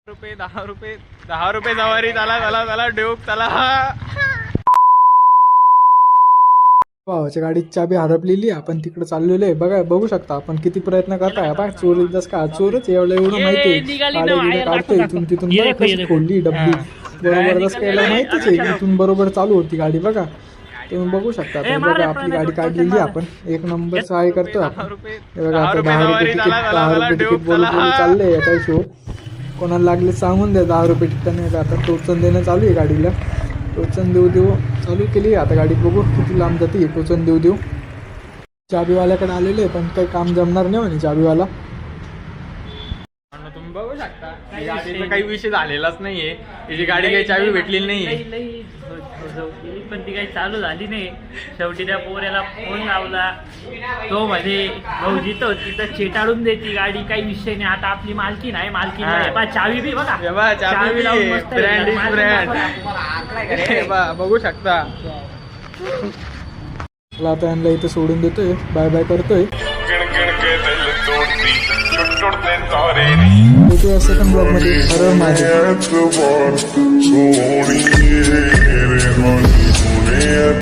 रुपये 10 रुपये सवारी. चला डेऊक चला. भावाच्या गाडीत चाबी हरपलेली. आपण तिकडे चाललेलो आहे. बघू शकता आपण किती प्रयत्न करताय. बघा चोरी जस का चोरच एवढं माहिती आहे. गाडी काढतोय इथून तिथून कशी खोलली डब्बी बरोबर जस काय माहितीच आहे. इथून बरोबर चालू होती गाडी. बघा तुम्ही बघू शकता. बघा आपली गाडी काढलेली आपण एक नंबर सहाय करतोय आपण. बघा आता 10 रुपये तिकीट बोलून चाललंय. आता शो कोणाला लागले सांगून द्या. 10 रुपये तिकीटाने आता टोचन देणं चालू आहे गाडीला. टोचन देऊ चालू केली आता गाडी. बघू किती लांब जाते. टोचन देऊ चाबीवाल्याकडे आलेले पण काही काम जमणार नाही म्हणे चाबीवाला. तुम्ही बघू शकता गाडीचा काही विषय झालेलाच नाहीये. त्याची गाडी काही चाबी भेटलेली नाहीये. पण ती काही चालू झाली नाही. शेवटी त्या पोऱ्याला फोन लावला. तो मध्ये भाऊजी तर तिथं चेटाळून देते गाडी. काही विषय नाही. आता आपली मालकी नाही. मालकी चावी बी बघा. चाबी लावून मस्त ब्रँड बघू शकता. मला आता यांना इथे सोडून देतोय. बाय बाय करतोय. सेकंड ब्लॉग मध्ये हर माझे